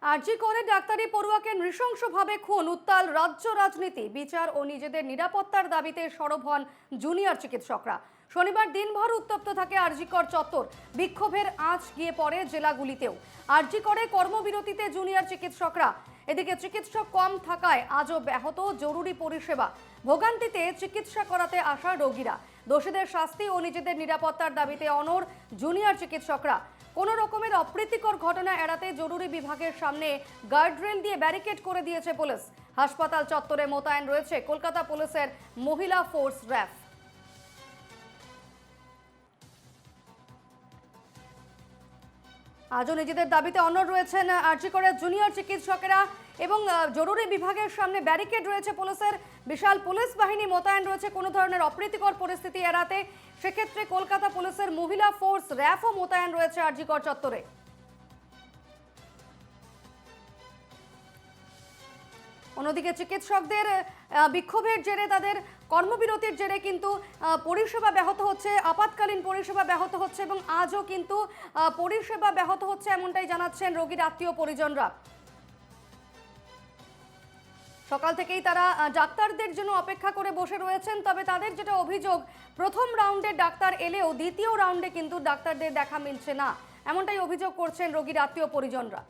আরজি করে ডাক্তারি পড়ুয়াকে নৃশংসভাবে খুন, উত্তাল রাজ্য রাজনীতি। বিচার ও নিজেদের নিরাপত্তার দাবিতে সরব হন জুনিয়র চিকিৎসকরা। শনিবার দিনভর উত্তপ্ত থাকে আরজিকর চত্বর। বিক্ষোভের আঁচ গিয়ে পড়ে জেলাগুলিতেও। আরজি করে কর্মবিরতিতে জুনিয়র চিকিৎসকরা। এদিকে চিকিৎসক কম থাকায় আজও ব্যাহত জরুরি পরিষেবা। ভোগান্তিতে চিকিৎসা করাতে আসা রোগীরা। দোষীদের শাস্তি ও নিজেদের নিরাপত্তার দাবিতে অনড় জুনিয়র চিকিৎসকরা। কোনো রকমের অপ্রীতিকর ঘটনা এড়াতে জরুরি বিভাগের সামনে গার্ডরেল দিয়ে ব্যারিকেড করে দিয়েছে পুলিশ। হাসপাতাল চত্বরে মোতায়েন রয়েছে কলকাতা পুলিশের মহিলা ফোর্স র্যাফ। আজও নিজেদের দাবিতে অনড় রয়েছেন আরজি করে জুনিয়র চিকিৎসকেরা এবং জরুরি বিভাগের সামনে ব্যারিকেড রয়েছে পুলিশের। বিশাল পুলিশ বাহিনী মোতায়েন রয়েছে কোনো ধরনের অপ্রীতিকর পরিস্থিতি এড়াতে। সেক্ষেত্রে কলকাতা পুলিশের মহিলা ফোর্স র্যাফও মোতায়েন রয়েছে আরজিকর চত্বরে। অন্যদিকে চিকিৎসকদের বিক্ষোভের জেরে, তাদের কর্মবিরতির জেরে কিন্তু পরিষেবা ব্যাহত হচ্ছে, আপাতকালীন পরিষেবা ব্যাহত হচ্ছে এবং আজও কিন্তু পরিষেবা ব্যাহত হচ্ছে, এমনটাই জানাচ্ছেন রোগীর আত্মীয় পরিজনরা। সকাল থেকেই তারা ডাক্তারদের জন্য অপেক্ষা করে বসে রয়েছেন। তবে তাদের যেটা অভিযোগ, প্রথম রাউন্ডে ডাক্তার এলেও দ্বিতীয় রাউন্ডে কিন্তু ডাক্তারদের দেখা মিলছে না, এমনটাই অভিযোগ করছেন রোগীর আত্মীয় পরিজনরা।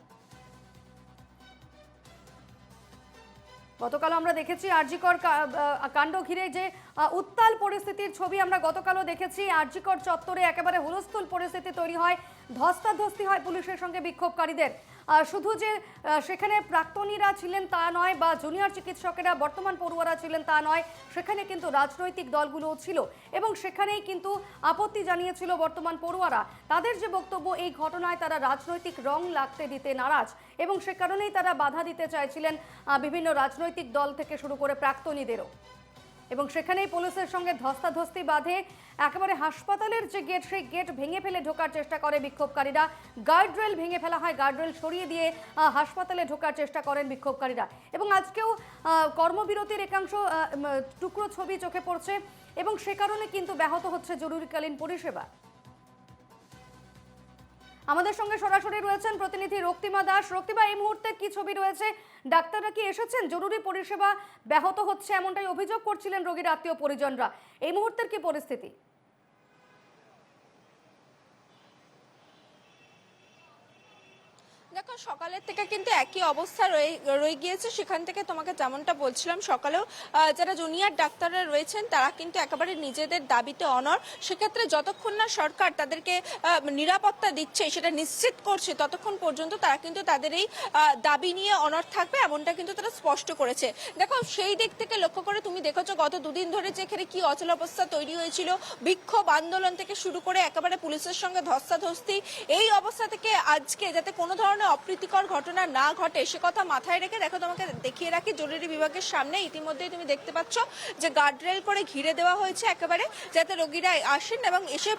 গতকাল আমরা দেখেছি আরজিকর কাণ্ড ঘিরে যে উত্তাল পরিস্থিতির ছবি আমরা গতকালও দেখেছি। আরজিকর চত্বরে একেবারে হুলস্থুল পরিস্থিতি তৈরি হয়, ধস্তাধস্তি হয় পুলিশের সঙ্গে বিক্ষোভকারীদের। শুধু যে সেখানে প্রাক্তনীরা ছিলেন তা নয়, বা জুনিয়র চিকিৎসকেরা বর্তমান পড়ুয়ারা ছিলেন তা নয়, সেখানে কিন্তু রাজনৈতিক দলগুলোও ছিল এবং সেখানেই কিন্তু আপত্তি জানিয়েছিল বর্তমান পড়ুয়ারা। তাদের যে বক্তব্য, এই ঘটনায় তারা রাজনৈতিক রং লাগতে দিতে নারাজ এবং সে কারণেই তারা বাধা দিতে চাইছিলেন বিভিন্ন রাজনৈতিক দল থেকে শুরু করে প্রাক্তনীদেরও। এবং সেখানেই পুলিশের সঙ্গে ধস্তাধস্তি বাঁধে। একেবারে হাসপাতালের যে গেট, সেই গেট ভেঙে ফেলে ঢোকার চেষ্টা করে বিক্ষোভকারীরা। গার্ডরেল ভেঙে ফেলা হয়, গার্ডরেল সরিয়ে দিয়ে হাসপাতালে ঢোকার চেষ্টা করেন বিক্ষোভকারীরা। এবং আজকেও কর্মবিরতির একাংশ টুকরো ছবি চোখে পড়ছে এবং সে কারণে কিন্তু ব্যাহত হচ্ছে জরুরিকালীন পরিষেবা। আমাদের সঙ্গে সরাসরি রয়েছেন প্রতিনিধি রক্তিমা দাস। রক্তিমা, এই মুহূর্তে কি ছবি রয়েছে? ডাক্তাররা কি এসেছেন? জরুরি পরিষেবা ব্যাহত হচ্ছে এমনটাই অভিযোগ করছিলেন রোগীর আত্মীয় পরিজনরা। এই মুহূর্তের কি পরিস্থিতি? দেখো, সকালের থেকে কিন্তু একই অবস্থা রয়ে গিয়েছে। সেখান থেকে তোমাকে যেমনটা বলছিলাম, সকালেও যারা জুনিয়র ডাক্তাররা রয়েছেন তারা কিন্তু একেবারে নিজেদের দাবিতে অনড়। সেক্ষেত্রে যতক্ষণ না সরকার তাদেরকে নিরাপত্তা দিচ্ছে, সেটা নিশ্চিত করছে, ততক্ষণ পর্যন্ত তারা কিন্তু তাদের এই দাবি নিয়ে অনড় থাকবে, এমনটা কিন্তু তারা স্পষ্ট করেছে। দেখো, সেই দিক থেকে লক্ষ্য করে তুমি দেখেছো গত দুদিন ধরে যে এখানে কি অচল অবস্থা তৈরি হয়েছিল, বিক্ষোভ আন্দোলন থেকে শুরু করে একেবারে পুলিশের সঙ্গে ধস্তাধস্তি। এই অবস্থা থেকে আজকে যাতে কোনো ধরনের অপ্রীতিকর ঘটনা না ঘটে সে কথা মাথায় রেখে দেখো, তোমাকে দেখিয়ে রাখি, জরুরি বিভাগের সামনে ইতিমধ্যেই তুমি দেখতে পাচ্ছ যে গার্ডরেল করে ঘিরে দেওয়া হয়েছে একেবারে, যাতে রোগীরা আসেন এবং এসে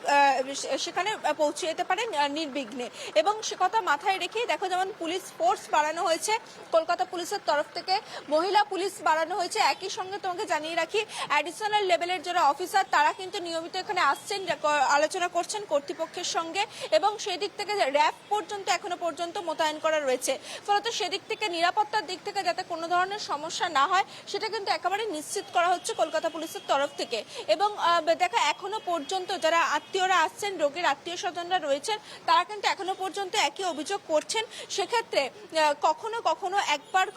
সেখানে পৌঁছে যেতে পারেন নির্বিঘ্নে। এবং সে কথা মাথায় রেখেই দেখো, যেমন পুলিশ ফোর্স বাড়ানো হয়েছে কলকাতা পুলিশের তরফ থেকে, মহিলা পুলিশ বাড়ানো হয়েছে। একই সঙ্গে তোমাকে জানিয়ে রাখি, অ্যাডিশনাল লেভেলের যারা অফিসার তারা কিন্তু নিয়মিত এখানে আসছেন, আলোচনা করছেন কর্তৃপক্ষের সঙ্গে এবং সেই দিক থেকে র্যাব পর্যন্ত এখনো পর্যন্ত মোতায়েন করা রয়েছে। ফলত সেদিক থেকে নিরাপত্তার দিক থেকে যাতে কোনো ধরনের সমস্যা না হয় সেটা কিন্তু একেবারে নিশ্চিত করা হচ্ছে কলকাতা পুলিশের তরফ থেকে। এবং দেখা, এখনো পর্যন্ত যারা আত্মীয়রা আসছেন, রোগীর আত্মীয় স্বজনরা রয়েছেন, তারা কিন্তু এখনো পর্যন্ত একই অভিযোগ করছেন। সেক্ষেত্রে কখনো কখনো একবার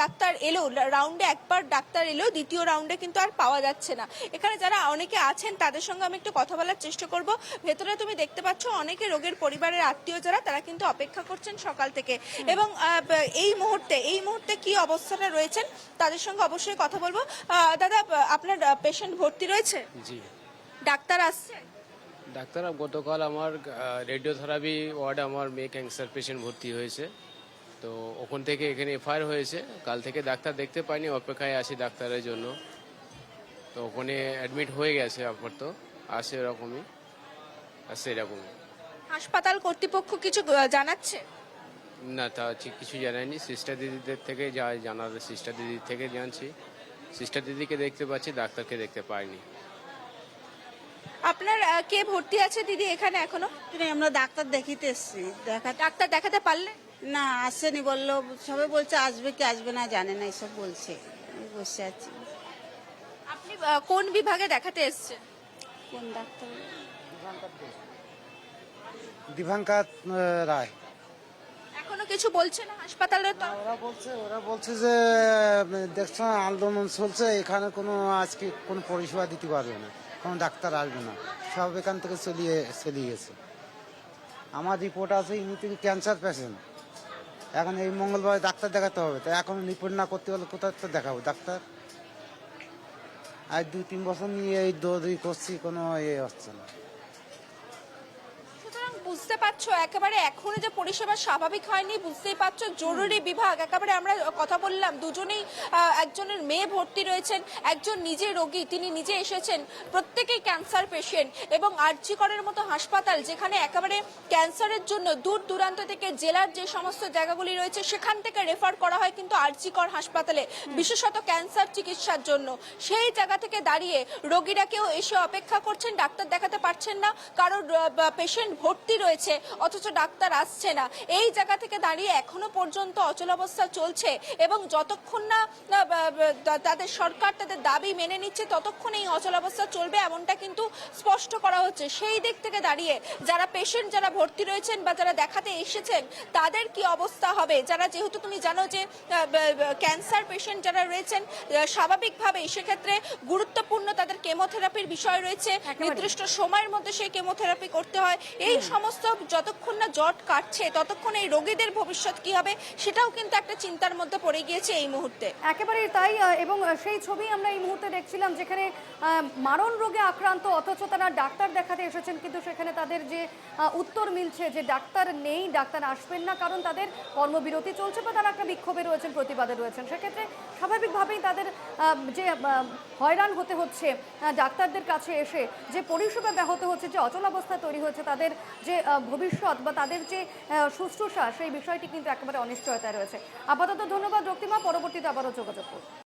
ডাক্তার এলেও, রাউন্ডে একবার ডাক্তার এলেও দ্বিতীয় রাউন্ডে কিন্তু আর পাওয়া যাচ্ছে না। এখানে যারা অনেকে আছেন তাদের সঙ্গে আমি একটু কথা বলার চেষ্টা করব। ভেতরে তুমি দেখতে পাচ্ছ অনেকে রোগীর পরিবারের আত্মীয় যারা, তারা কিন্তু অপেক্ষা করছেন সকাল থেকে। এবং এই মুহূর্তে কি অবস্থাটা রয়েছেন তাদের সঙ্গে অবশ্যই কথা বলবো। দাদা, আপনার পেশেন্ট ভর্তি রয়েছে? জি। ডাক্তার আসছে? ডাক্তার, গতকাল আমার রেডিওথেরাপি ওয়ার্ডে আমার মেয়ে ক্যান্সার পেশেন্ট ভর্তি হয়েছে, তো ওখান থেকে এখানে এফআইআর হয়েছে। কাল থেকে ডাক্তার দেখতে পাইনি, অপেক্ষায় আছি ডাক্তারের জন্য। তো ওখানে অ্যাডমিট হয়ে গেছে, আপাতত আসে এরকমই, আসছে এরকমই। হাসপাতাল কর্তৃপক্ষ কিছু জানাচ্ছে? না, তা কিছু জানায়নি। সিস্টার দিদিদের থেকে যা জানার, সিস্টার দিদির থেকে জানছি। সিস্টার দিদিকে দেখতে পাচ্ছি, ডাক্তারকে দেখতে পাইনি। আপনার কে ভর্তি আছে দিদি এখানে এখনো? আমরা ডাক্তার দেখিতে এসছি। ডাক্তার দেখাতে পারলে? না আসেনি, বললো সবাই বলছে আসবে কি আসবে না জানে না, এসব বলছে। আমি বসে আছি। আপনি কোন বিভাগে দেখাতে এসেছেন? কোন ডাক্তার? দীপাঙ্কর রায়। এখনো কিছু বলছে না হাসপাতালের তো? ওরা বলছে যে দেখছো আন্দোলন চলছে, এখানে কোনো আজকে কোনো পরিষেবা দিতে পারবে না, কোনো ডাক্তার আসবে না, সব এখান থেকে চলে গেছে। আমার রিপোর্ট আছে, ইনি থেকে ক্যান্সার পেশেন্ট, এখন এই মঙ্গলবার ডাক্তার দেখাতে হবে, তো এখন রিপোর্ট না করতে হলে কোথায় তো দেখাবো ডাক্তার? আজ 2-3 বছর নিয়ে এই দৌড়ি করছি, কোনো হচ্ছে না। সুতরাং বুঝতে পারছো একেবারে এখনো যে পরিষেবা স্বাভাবিক হয়নি, বুঝতেই পারছো। জরুরি বিভাগ একেবারে আমরা কথা বললাম, দুজনেই একজনের মেয়ে ভর্তি রয়েছেন, একজন নিজে রোগী, তিনি নিজে এসেছেন, প্রত্যেকেই ক্যান্সার পেশেন্ট। এবং আরজি করের মতো হাসপাতাল যেখানে একেবারে ক্যান্সারের জন্য দূর দূরান্ত থেকে জেলার যে সমস্ত জায়গাগুলি রয়েছে সেখান থেকে রেফার করা হয় কিন্তু আরজি কর হাসপাতালে, বিশেষত ক্যান্সার চিকিৎসার জন্য। সেই জায়গা থেকে দাঁড়িয়ে রোগীরা কেউ এসে অপেক্ষা করছেন, ডাক্তার দেখাতে পারছেন না, কারণ পেশেন্ট ভর্তি রয়েছে অথচ ডাক্তার আসছে না। এই জায়গা থেকে দাঁড়িয়ে এখনো পর্যন্ত অচলাবস্থা চলছে এবং যতক্ষণ না তাদের সরকার তাদের দাবি মেনে নিচ্ছে ততক্ষণ এই অচলাবস্থা চলবে, এমনটা কিন্তু স্পষ্ট করা হচ্ছে। সেই দিক থেকে দাঁড়িয়ে যারা পেশেন্ট, যারা ভর্তি রয়েছেন বা যারা দেখাতে এসেছেন, তাদের কি অবস্থা হবে? যারা, যেহেতু তুমি জানো যে ক্যান্সার পেশেন্ট যারা রয়েছেন স্বাভাবিকভাবেই সেক্ষেত্রে গুরুত্বপূর্ণ তাদের কেমোথেরাপির বিষয় রয়েছে, নির্দিষ্ট সময়ের মধ্যে সেই কেমোথেরাপি করতে হয়। এই সমস্ত যতক্ষণ না জট কাটছে ততক্ষণ এই রোগীদের ভবিষ্যৎ কি হবে সেটাও কিন্তু একটা চিন্তার মধ্যে পড়ে গিয়েছে এই মুহূর্তে। একেবারেই তাই। এবং সেই ছবি আমরা এই মুহূর্তে দেখছিলাম যেখানে মারণ রোগে আক্রান্ত অথচ তারা ডাক্তার দেখাতে এসেছেন, কিন্তু সেখানে তাদের যে উত্তর মিলছে যে ডাক্তার নেই, ডাক্তার আসবেন না, কারণ তাদের কর্মবিরতি চলছে বা তারা একটা বিক্ষোভে রয়েছেন, প্রতিবাদে রয়েছেন। সেক্ষেত্রে স্বাভাবিকভাবেই তাদের যে হয়রান হতে হচ্ছে ডাক্তারদের কাছে এসে, যে পরিষেবা ব্যাহত হচ্ছে, যে অচলাবস্থা তৈরি হচ্ছে, তাদের যে ভবিষ্যৎ বা তাদের যে শুশ্রূষা, সেই বিষয়টি কিন্তু একেবারে অনিশ্চয়তায় রয়েছে। আপাতত ধন্যবাদ রক্তিমা, পরবর্তীতে আবারও যোগাযোগ করব।